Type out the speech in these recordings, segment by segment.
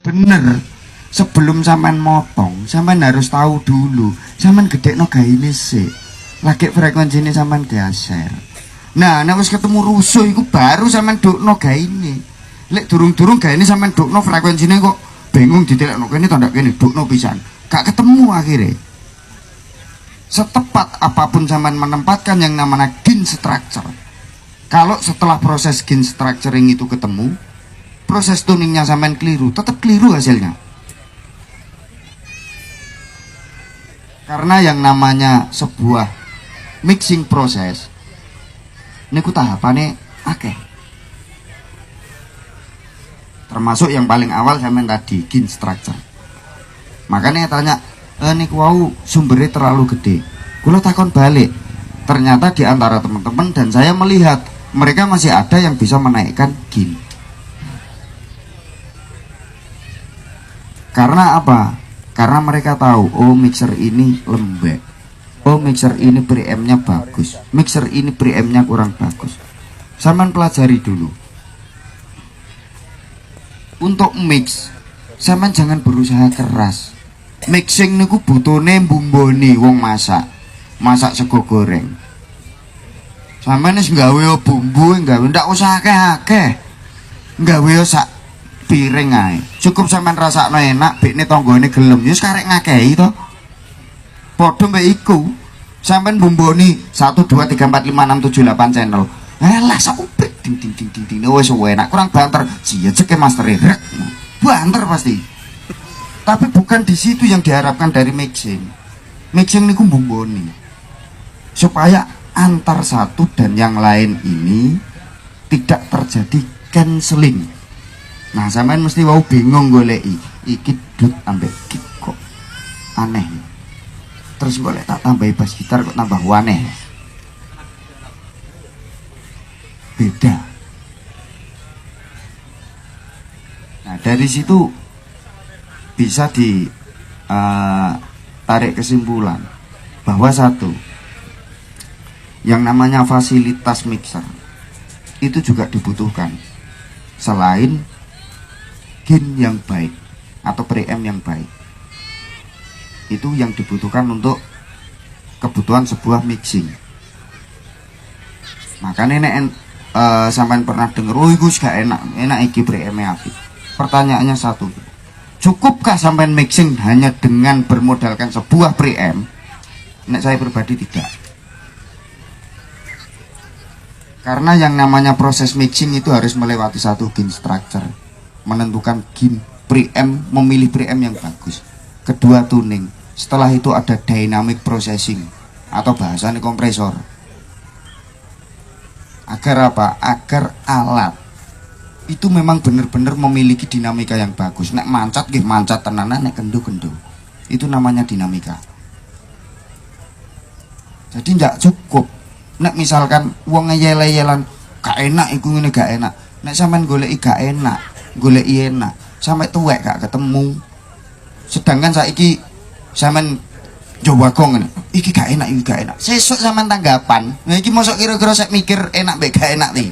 Bener. Sebelum sampean motong, sampean harus tahu dulu, sampean gedekno gaine sik. Lagi frekuensine sampean geser. Nah, nek wis ketemu rusuh iku baru sampean dokno gaine. Lek durung-durung gaine sampean dokno frekuensine kok bingung ditelekno kene to ndak kene dokno pisan. Gak ketemu akhirnya. Setepat apapun sampean menempatkan yang namanya gain structure. Kalau setelah proses gain structuring itu ketemu, proses tuningnya sampean keliru, tetap keliru hasilnya. Karena yang namanya sebuah mixing proses niku tahapannya akeh. Termasuk yang paling awal sampean tadi gain structure. Makanya tanya, niku wau sumbernya terlalu gede. Kula takon balik. Ternyata di antara teman-teman dan saya melihat mereka masih ada yang bisa menaikkan gain. Karena apa? Karena mereka tahu, oh mixer ini lembek, oh mixer ini preamp-nya bagus, mixer ini preamp-nya kurang bagus. Sampean pelajari dulu. Untuk mix, sampean jangan berusaha keras. Mixing niku butuhne mbumboni wong masak sego goreng. Sampeyan wis gawe bumbu, gawe ndak usah akeh-akeh. Gawe sak piring ae. Cukup sampean rasakno enak, bekne tanggane gelem. Ya karek ngakehi to. Padha mbek iku. Sampeyan bumboni 1 2 3 4 5 6 7 8 channel. Lah sak upik ding ding ding ding ding wis enak, kurang banter. Jiyecek master rek. Banter pasti. Tapi bukan di situ yang diharapkan dari mixing. Mixing niku bumboni. Supaya antar satu dan yang lain ini tidak terjadi cancelling. Nah, sampean mesti wau bingung goleki iki dut ambek kick kok aneh. Terus golek tak tambahi bass gitar kok tambah aneh. Beda. Nah, dari situ bisa ditarik kesimpulan bahwa satu, yang namanya fasilitas mixer itu juga dibutuhkan selain gain yang baik atau preamp yang baik. Itu yang dibutuhkan untuk kebutuhan sebuah mixing. Makanya nek sampean pernah denger, oh iku gak enak iki preamp apik. Pertanyaannya satu, cukupkah sampean mixing hanya dengan bermodalkan sebuah preamp? Nek saya pribadi tidak. Karena yang namanya proses mixing itu harus melewati satu gain structure, menentukan gain preamp, memilih preamp yang bagus. Kedua tuning, setelah itu ada dynamic processing atau bahasanya kompresor. Agar apa? Agar alat itu memang benar-benar memiliki dinamika yang bagus. Nek mancat nggih mancat tenanan, nek kendo-kendo. Itu namanya dinamika. Jadi tidak cukup. Nek misalkan wong ngeyel-yelan gak enak iku ngene gak enak. Nek sampean goleki gak enak, goleki enak, sampai tuwek gak ketemu. Sedangkan saiki sampean coba kong ngene, iki gak enak, iki gak enak. Sesuk sampean tanggapan, nah iki mosok kira-kira sek mikir enak mbek gak enak nih.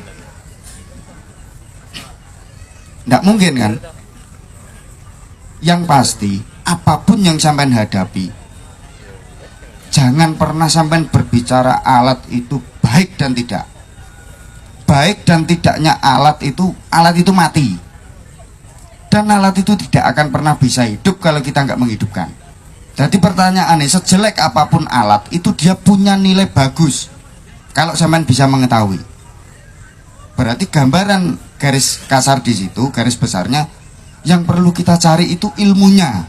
Ndak mungkin kan? Yang pasti apapun yang sampean hadapi, jangan pernah sampean berbicara alat itu baik dan tidak. Baik dan tidaknya alat itu mati. Dan alat itu tidak akan pernah bisa hidup kalau kita nggak menghidupkan. Jadi pertanyaannya, sejelek apapun alat itu dia punya nilai bagus kalau sampean bisa mengetahui. Berarti gambaran garis kasar di situ, garis besarnya yang perlu kita cari itu ilmunya.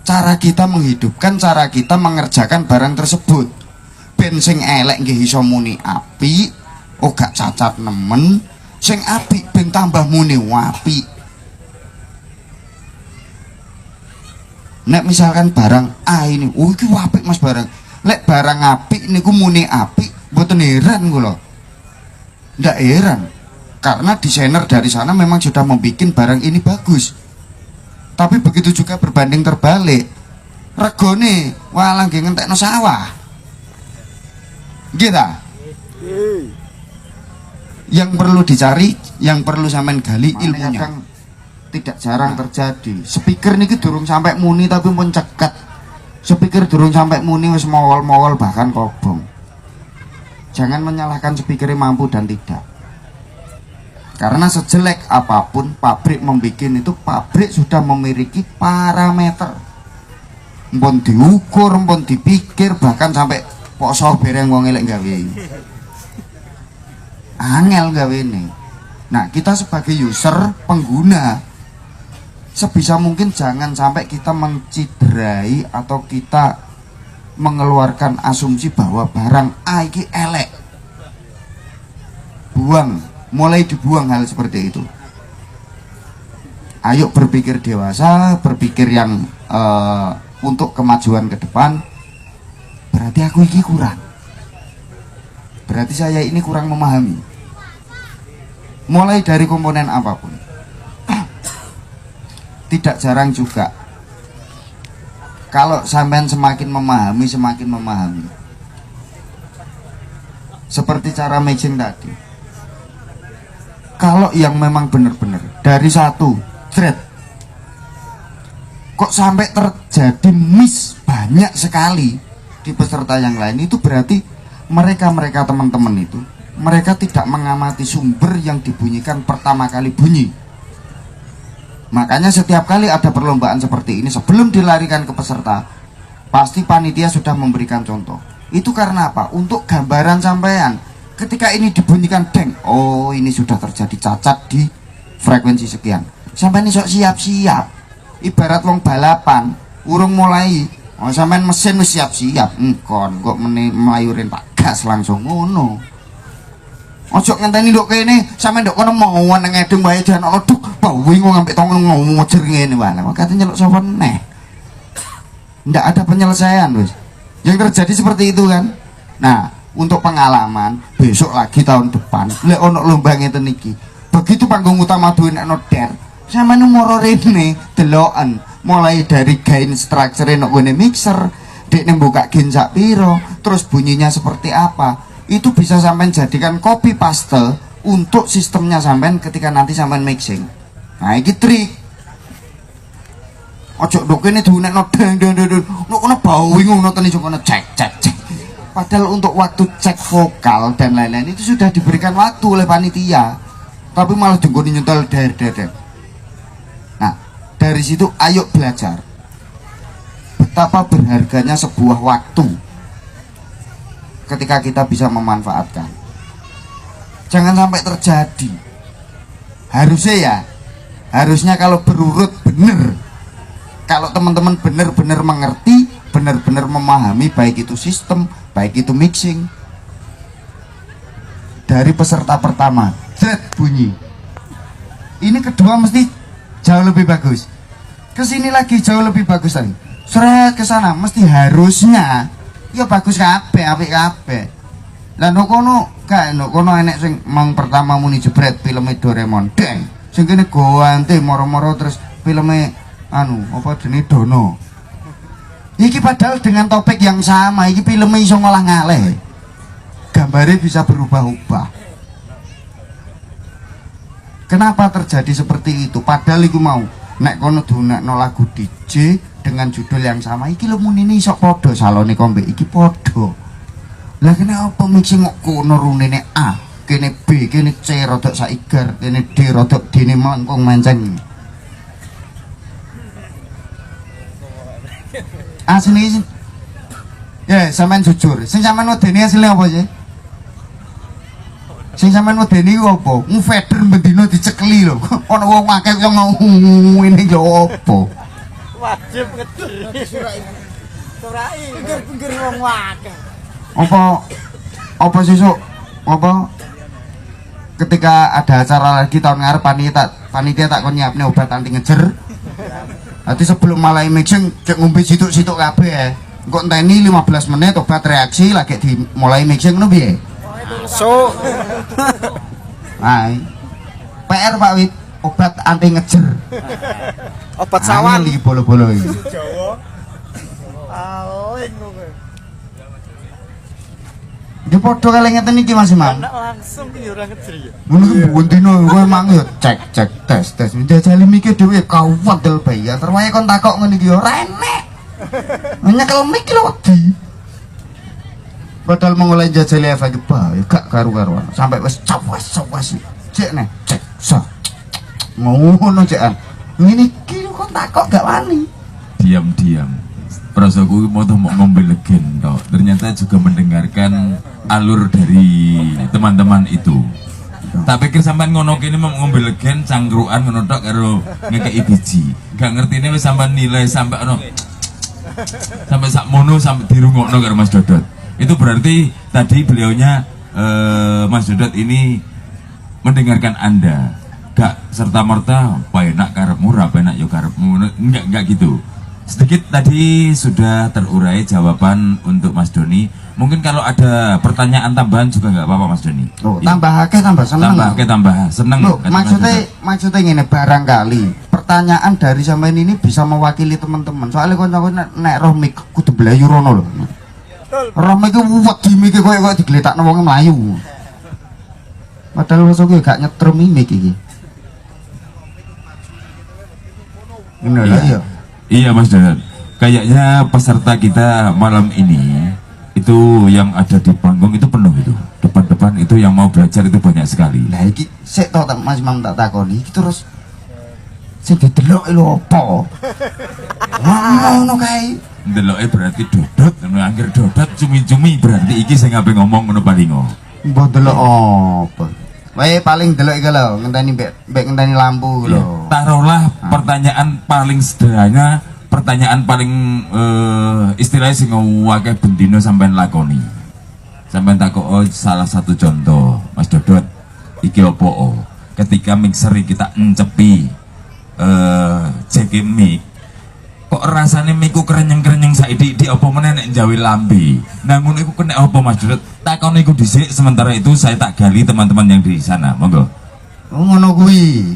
Cara kita menghidupkan, cara kita mengerjakan barang tersebut. Ben sing elek nggih iso muni api, oh gak cacat nemen, sing apik ben tambah muni wapi. Nek misalkan barang ini, oh iki apik Mas barang. Lek barang apik niku muni apik, mboten heran kula. Ndak heran. Karena desainer dari sana memang sudah membuat barang ini bagus. Tapi begitu juga berbanding terbalik. Regone walang nggih ngentekno sawah. Nggih ta? Yang perlu dicari, yang perlu sampean gali ilmunya. tidak jarang terjadi. Speaker niki durung sampai muni tapi pun ceket. Speaker durung sampai muni wis mowol-mowol bahkan kobong. Jangan menyalahkan speaker mampu dan tidak. Karena sejelek apapun pabrik membuat itu, pabrik sudah memiliki parameter. Mpun diukur, mpun dipikir, bahkan sampai poso bereng wong elek gawe. Angel gawe ini. Nah, kita sebagai user, pengguna, sebisa mungkin jangan sampai kita menciderai atau kita mengeluarkan asumsi bahwa barang A iki elek. Buang, mulai dibuang hal seperti itu. Ayo berpikir dewasa, berpikir yang untuk kemajuan ke depan. Berarti aku iki kurang. Berarti saya ini kurang memahami. Mulai dari komponen apapun. Tidak jarang juga kalau sampean semakin memahami, seperti cara matching tadi. Kalau yang memang benar-benar dari satu thread kok sampai terjadi miss banyak sekali di peserta yang lain, itu berarti mereka teman-teman itu, mereka tidak mengamati sumber yang dibunyikan pertama kali bunyi. Makanya setiap kali ada perlombaan seperti ini, sebelum dilarikan ke peserta, pasti panitia sudah memberikan contoh. Itu karena apa? Untuk gambaran sampean. Ketika ini dibunyikan deng, oh ini sudah terjadi cacat di frekuensi sekian. Sampean iso siap-siap. Ibarat wong balapan, urung mulai, oh sampean mesin wis siap-siap. Engkon kok melayurin tak gas langsung ngono. Ojo ngenteni nduk kene, sampean nduk kono mau nang ngedeng wae jan ana duk, bawingung sampe tongon ngojer ngene wae. Kok kate nyeluk sapa neh. Ndak ada penyelesaian wis. Yang terjadi seperti itu kan. Nah, untuk pengalaman besok lagi tahun depan lek ono lomba ngeten iki, begitu panggung utama duwe nek der, sampeyan moro rene deloken mulai dari gain structure nek ngene mixer, dekne buka gain sak piro, terus bunyinya seperti apa. Itu bisa sampean jadikan copy paste untuk sistemnya sampean ketika nanti sampean mixing. Nah, iki trik. Ojo ndok kene diunekno deng deng deng. Nek kono bawingung ngoten iso kono cek. Padahal untuk waktu cek vokal dan lain-lain itu sudah diberikan waktu oleh panitia, tapi malah dengkoni nyentel der. Nah, dari situ ayo belajar betapa berharganya sebuah waktu ketika kita bisa memanfaatkan. Jangan sampai terjadi. Harusnya kalau berurut bener, kalau teman-teman benar-benar mengerti, benar-benar memahami, baik itu sistem, baik itu mixing, dari peserta pertama thread bunyi, ini kedua mesti jauh lebih bagus, kesini lagi jauh lebih bagus lagi, seret ke sana mesti harusnya ya bagus kabeh, apik kabeh. Lah nokono enek sing mang pertama muni jebret filme Doraemon deng, sing kene gawante moro-moro terus filme apa jenenge Dono. Iki padahal dengan topik yang sama, iki filmnya iso ngolah ngaleh, gambarnya bisa berubah-ubah. Kenapa terjadi seperti itu? Padahal iku mau nek kono dunekno lagu DJ dengan judul yang sama, iki lho munine iso padha salone kombe iki padha. Lah kenapa mixing kok kono runine A, kene B, kene C rodok saigar, kene D rodok dene melengkung menceng. Asli ya sampean jujur, sing sampean wedeni asline apa sih? Sing sampean wedeni ku apa? Fader bendina dicekeli lho. Ana wong akeh sing ngene lho apa? Wajib ngedir. Surai pinggir-pinggir wong akeh. Apa sesuk? Apa ketika ada acara lagi tahun ngarep panitia tak kon nyiapne obat anti ngejer. Nanti sebelum mulai mixing cek ngombe situk-situk kabeh ya. Engko enteni 15 menit obat reaksi lagi dimulai mixing ngono piye? So. Hai. PR Pak Wit, obat anti ngejer. Obat sawan iki bolo-bolo iki. Jawa. Aling kowe. Iki padha kali ngeten iki Mas Imam. Anak langsung ki ora ngejri ya. Ngono ki buntino kowe mang yo cek tes. Njajali mikir dhewe kawat del bayar. Terwae kon takok ngene iki ora enek. Nyekel mik lho wedi. Padahal mulai jajali efek bae gak karu-karuan. Sampai wis cawas. Cek nek cek so. Ngono cekan. Ngene iki kon takok gak wani. Diam-diam. Prasaku mau ngombe legen toh. Ternyata juga mendengarkan alur dari teman-teman itu. Tak pikir sampean ngono kene mau ngombe legen cangkruan ngono tok karo ngekeki biji. Gak ngertine wis sampean nilai sampai ono sampai sak mono sampai dirungokno karo Mas Dodot. Itu berarti tadi beliaunya Mas Dodot ini mendengarkan Anda. Gak serta-merta penak karepmu, ra penak yo karepmu. Enggak gitu. Sedikit tadi sudah terurai jawaban untuk Mas Doni. Mungkin kalau ada pertanyaan tambahan juga nggak apa-apa Mas Doni. Oh, tambahake tambah seneng. Tambah seneng. Loh, maksudnya ngene barangkali pertanyaan dari sampean ini bisa mewakili teman-teman. Soalnya kancaku nek roh mik kudu blayu rono lho. Roh mik wedi mik koyo digletakno wong mlayu. Padahal masuk gak nyetrum mik iki. Ngono lho ya. Iya Mas Dodot, kayaknya peserta kita malam ini itu yang ada di panggung itu penuh itu. Depan-depan itu yang mau belajar itu banyak sekali. Lah iki sik tok Mas Mam tak takoni iki terus sing dideloki lho apa? Ngono kae. Ndeloke berarti Dodot, anggere Dodot cumi-cumi berarti iki sing ape ngomong ngono palingo. Mbok delok apa? Wae paling delok iki lho, ngenteni mbek ngenteni lampu lho. Taruhlah pertanyaan paling sederhana, pertanyaan paling istilahnya sing ngewake bendino sampean lakoni. Sampean takok salah satu contoh, Mas Dodot, iki opo? Ketika mixer kita encepi cekin mic, kok rasane miku kerenyeng-kerenyeng saiki di apa meneh nek njawi lambe. Nah ngono iku kena apa Mas Dodot? Takon iku dhisik, sementara itu saya tak gali teman-teman yang di sana. Monggo. Oh ngono kuwi.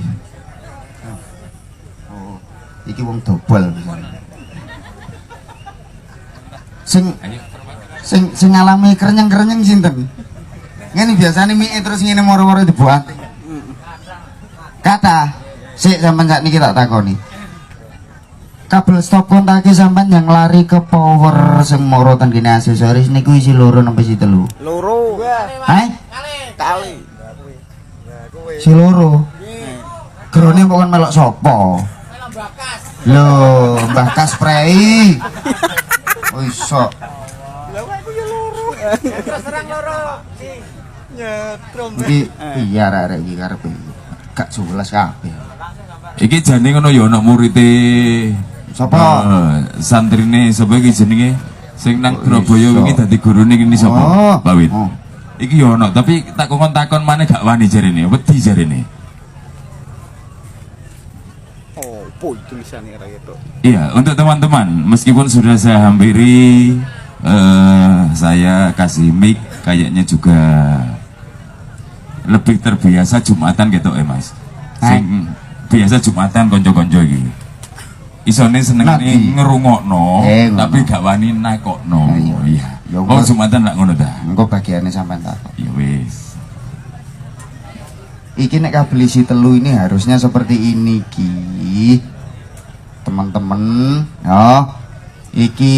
Oh, iki wong dobol. Sing ngalami kerenyeng-kerenyeng sinten? Ngene biasane mie terus ngene moro-moro dibuat. Kata, sik sampean sakniki tak takoni. Kabel stop kontake sampean yang lari ke power sing moro ten kene aksesoris niku isi loro sampai isi telu. Loro. Hai? Kali. Si loro. Grone kok kan melok sapa? Lho, Mbah Kas Prei. Oh iso. Lah aku ya loro. Terus terang loro. Nyetrum. Iki iya arek iki karepe. Gak 11 kabeh. Iki jane ngono ya ana murite Sapa? Santrine sapa iki jenenge? Sing nang Oh, Surabaya iso. wingi dadi gurune iki sapa? Oh. Pak Wit. Oh. Iki ya ana, tapi tak takon maneh gak wani jarene, wedi jarene. Oh, boy tulisannya kayak gitu. Iya, untuk teman-teman, meskipun sudah saya hampiri, saya kasih mic, kayaknya juga lebih terbiasa Jumatan gitu Mas. Sing biasa Jumatan konco-konco iki. Isone senengane Nabi. ngerungokno, Ngono. tapi gak wani nakokno. Iya. Ya, Oh, Jumatan lak ngono ta. Engko bagiane sampean takon. Ya wis. Iki nek kabel isi telu ini harusnya seperti ini ki. Teman-teman, ya. Iki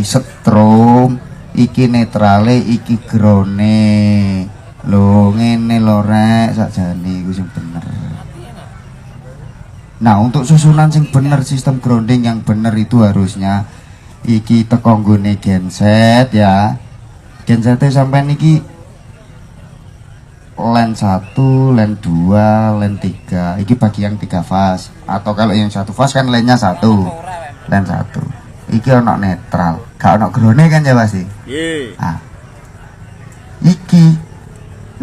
setrum, iki netrale, iki grone. Lho ngene lho rek sakjane iku sing bener. Nah, untuk susunan sing bener, sistem grounding yang bener itu harusnya iki teko nggone genset ya. Gensetnya sampean iki len 1, len 2, len 3. Iki bagi yang 3 fase. Atau kalau yang 1 fase kan lennya 1. Len 1. Iki ono netral, gak ono grone kan ya pasti. Nggih. Ah. Iki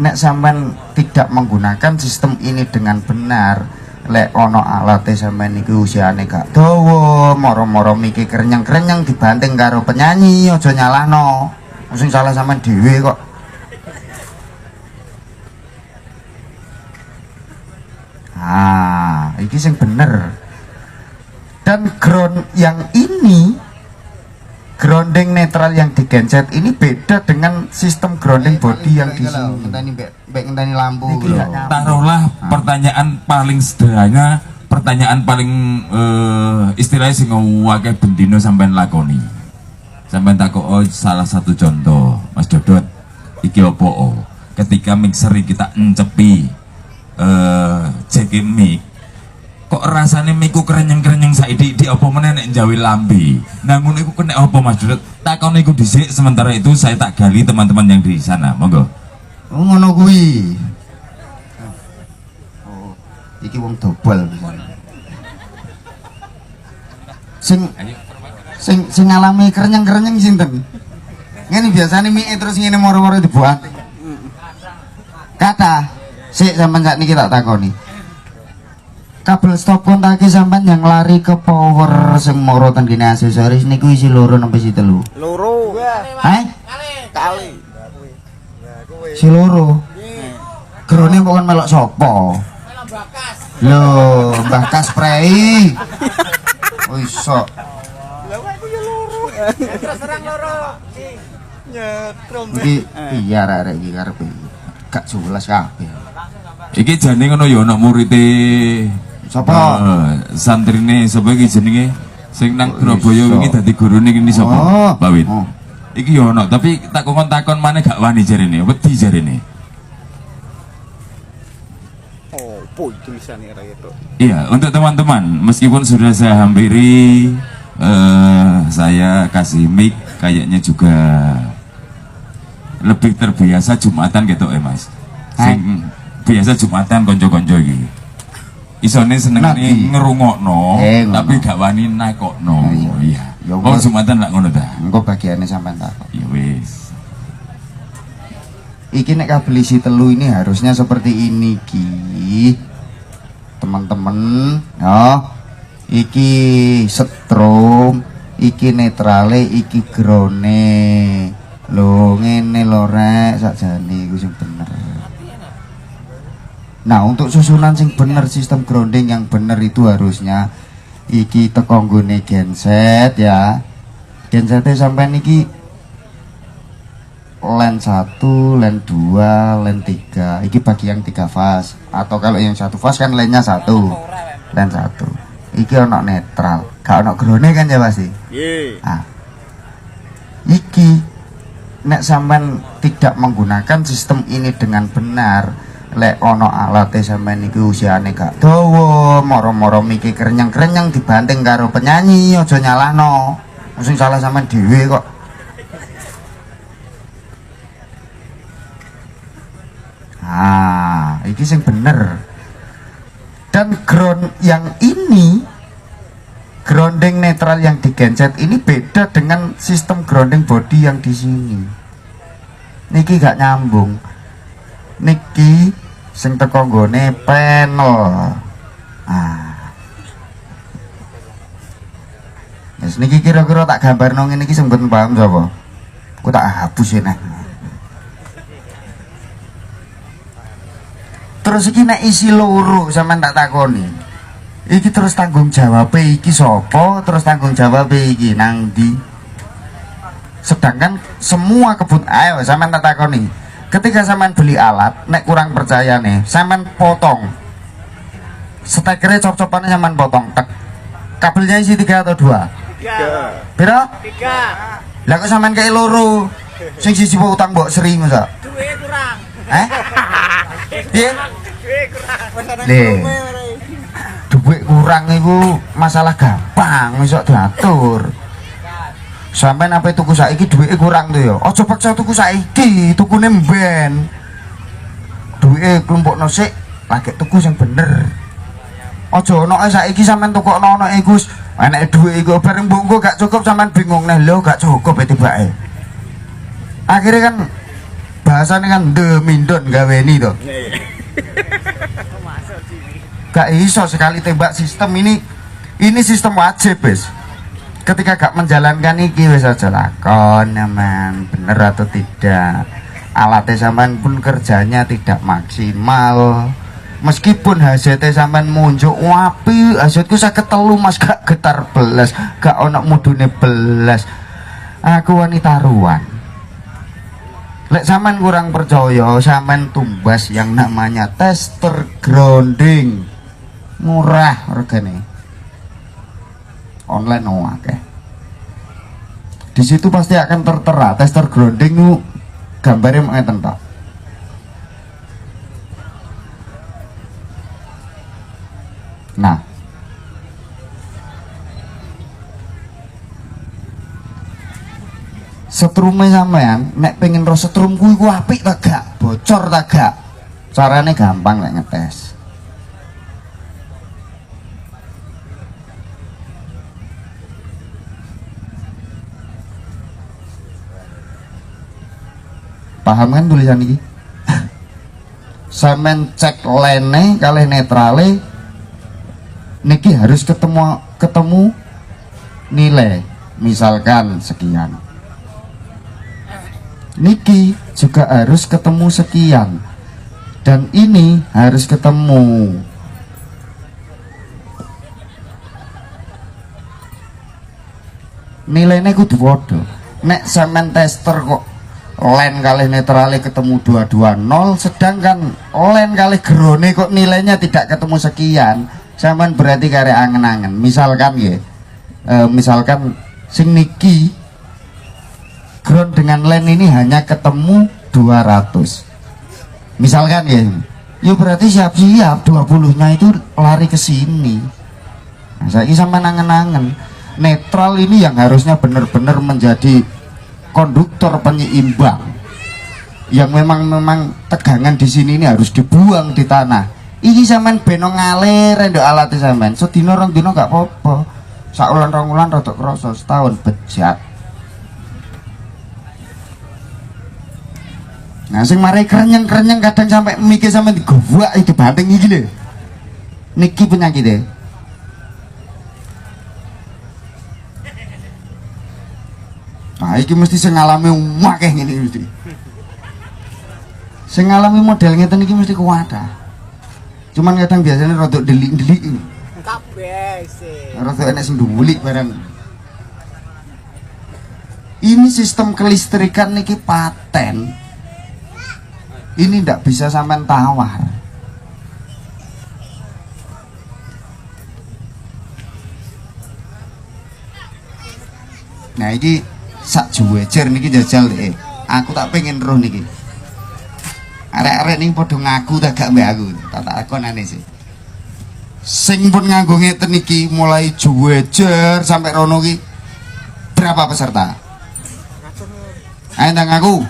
nek sampean tidak menggunakan sistem ini dengan benar, lek ono alate sampean iki usiane gak dawa, moro-moro miki kerenyeng-kerenyeng dibanting karo penyanyi, aja nyalahno. Sing salah sampean dhewe kok. Ah, iki sing bener. Dan ground yang ini, ground grounding netral yang digenset ini beda dengan sistem grounding body yang di sini. Ngenteni lampu. Taruhlah pertanyaan paling sederhana, pertanyaan paling istilahnya sing ngewake bendino sampean lakoni. Sampean takok salah satu contoh, Mas Dodot, iki opo? Ketika mixer kita encepi cekin mic, kok rasanya miku kerenyeng-kerenyeng saiki di apa meneh nek njawi lambe. Nah ngono iku kena apa Mas Dodot? Takon iku dhisik, sementara itu saya tak gali teman-teman yang di sana. Monggo. Oh ngono kuwi. Oh, iki wong dobel. Sing ngalami kerenyeng-kerenyeng sinten? Ngene biasane mie terus ngene moro-moro dibuat. Kata, sik sampean sakniki tak takoni. Kabel stop kontake sampean yang lari ke power sing moro ten kene aksesoris niku isi loro napa isi telu? Loro. Kali. Si loro. Grone kok kan melok sapa? Lho, Mbah Kas Prei. Oh iso. Lah aku yo loro. Terus terang loro. Nyetrum. Iki iya arek iki karepe. Gak jelas kabeh. Iki jane ngono ya ana murite Sapa? Santrine sapa iki jenenge? Sing nang Surabaya wingi dadi gurune iki sapa? Oh. Mbak Wit. Oh. Iki ya ana, tapi tak takon maneh gak wani jarene, wedi jarene. Oh, boy tulisannya kayak itu. Iya, untuk teman-teman, meskipun sudah saya hampiri, saya kasih mic, kayaknya juga lebih terbiasa Jumatan gitu Mas. Sing biasa Jumatan konco-konco iki. Isone seneng ngerungokno, tapi gak wani nakokno. Iya. Oh Jumatan lak ngono ta. Engko bagiane sampean tak. Ya wis. Iki nek kabel isi telu ini harusnya seperti ini ki. Teman-teman, ya. Iki setrum, iki netrale, iki grone. Lho ngene lho rek sakjane iku sing bener. Nah, untuk susunan sing bener, sistem grounding yang bener itu harusnya iki teko nggone genset ya. Gensete sampean iki len 1, len 2, len 3. Iki bagi yang 3 fase. Atau kalau yang 1 fase kan lennya 1. Len 1. Iki ono netral, gak ono grone kan ya pasti. Nggih. Ah. Iki nek sampean tidak menggunakan sistem ini dengan benar, lek ono alate sampean iki usiane gak dawa, moro-moro miki kerenyeng-kerenyeng dibanting karo penyanyi, aja nyalahno. Sing salah sampean dhewe kok. Ah, iki sing bener. Dan ground yang ini, grounding netral yang digenset ini beda dengan sistem grounding body yang di sini. Niki gak nyambung. Niki sing teko nggone panel. Ah. Yes, niki kira-kira tak gambarno ngene iki sing mboten paham sapa? Aku tak hapus ya. Terus iki nek isi loro sampean tak takoni. Iki terus tanggung jawab iki sapa? Terus tanggung jawab iki nang ndi? Sedangkan semua ayo sampean tak takoni. Ketika sampean beli alat, nek kurang percaya nih, sampean potong. Stekernya cop-copannya sampean potong. Tek. Kabelnya isi 3 atau 2? 3. Piro? 3. Lah kok sampean kaya loro? Sing siji utang mbok seri masa? Duwe kurang. Piye? Duwe kurang. Le. Duit kurang itu masalah gampang, iso diatur. Sampeyan apa tuku saiki duitnya kurang tuh ya. Aja paksa tuku saiki, tukune mben. Duitnya kelompokno sik, lagi tuku sing bener. Aja ono saiki sampean tukokno ono iku enek duit iku bareng mbok gak cukup sampean bingung neh lho gak cukup tibake. Akhirnya kan bahasanya kan mindon gaweni to. Gak iso sekali tembak sistem ini sistem wajib wis. Ketika gak menjalankan iki wis aja lakon nyaman bener atau tidak. Alatnya sampean pun kerjanya tidak maksimal. Meskipun hasilnya sampean munjuk wapi, hasilku saya ketelu mas gak getar belas, gak ono mudune belas. Aku wanita ruan. Lek sampean kurang percaya, sampean tumbas yang namanya tester grounding. Murah regane. Online akeh. Di situ pasti akan tertera tester grounding nu gambarnya ngeten tok. Nah, setrume sampean nek pengen ro setrumku iku apik ta gak, bocor ta gak, carane gampang lek ngetes. Paham kan tulisan ini? Sampean cek lene kalih netrale niki harus ketemu nilai, misalkan sekian. Niki juga harus ketemu sekian, dan ini harus ketemu. Nilainya kudu padha. Nek sampean tester kok len kali netrale ketemu 220, sedangkan len kali gerone kok nilainya tidak ketemu sekian, sampean berarti kare angen-angen. Misalkan ya, misalkan sing niki ground dengan len ini hanya ketemu 200, misalkan ya berarti siap-siap 20-nya itu lari ke sini. Nah, saya sampean angen-angen netral ini yang harusnya benar-benar menjadi konduktor penyeimbang, yang memang tegangan di sini ini harus dibuang di tanah. Iki sampean beno ngalir ndok alat sampean. Sedina rong dina gak apa-apa. Sak wulan rong wulan rada krasa, setahun bejat. Nah, sing mari kerenyeng-kerenyeng kadang sampai mikir sampean digowak iki banting iki lho. Niki penyakitnya. Nah, iki mesti sing ngalami akeh ngene mesti. Sing ngalami model ngeten iki mesti kuwata. Cuman kadang biasanya rada delik-delik. Kabeh sih. Rada enek sing ndulik barang. Ini sistem kelistrikan niki paten. Ini ndak bisa sampean tawar. Nah, iki sak juwejer niki jajal aku tak pengen roh niki. Arek-arek ning padha ngaku ta gak mbek aku. Tak takonane sih. Sing pun nganggo ngeten niki mulai juwejer sampai rono ki berapa peserta? Ayo ndang ngaku.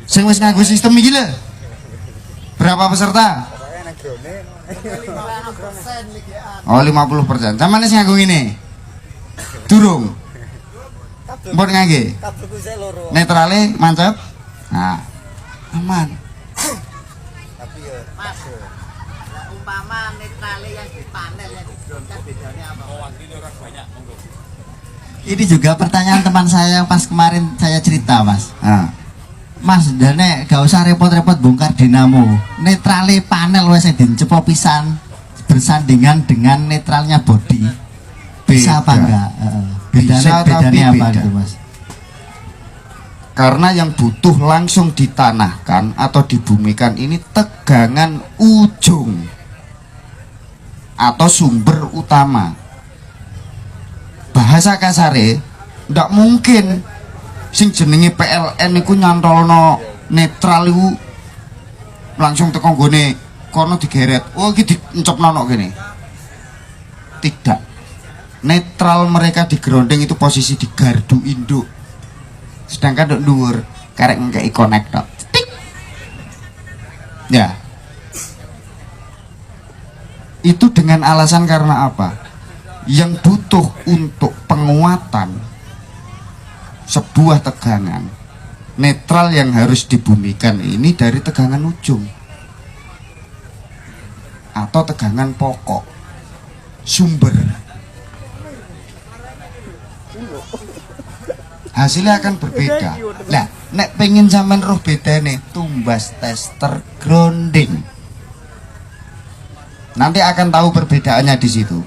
Sing wis nganggo sistem iki lho. Berapa peserta? Oh, 50%. Samane sing nganggo ngene. Durung. Mbon ngangge. Netrale mantep. Nah, aman. Tapi ya Mas, umpama netrale yang dipanel yang diberontak bedanya apa? Ini juga pertanyaan teman saya yang pas kemarin saya cerita, Mas. Nah, Mas, dane gak usah repot-repot bongkar dinamo. Netrale panel wes yang dicepo pisan bersandingan dengan netralnya body. Bisa apa enggak? Bisa, bedanya tapi apa beda. gitu, Mas? karena yang butuh langsung ditanahkan atau dibumikan ini tegangan ujung atau sumber utama. Bahasa kasare ndak mungkin sing jenenge PLN iku nyantolno netral iku langsung teko nggone kono digeret. Oh iki diencepno nok kene. Tidak. Netral mereka di grounding itu posisi di gardu induk. Sedangkan nduk dhuwur karek ngekeki konektor. Ya. Itu dengan alasan karena apa? Yang butuh untuk penguatan sebuah tegangan netral yang harus dibumikan ini dari tegangan ujung atau tegangan pokok sumber. Hasilnya akan berbeda. Nah, nek pengen zaman roh beda nih, tumbas tester grounding. Nanti akan tahu perbedaannya di situ.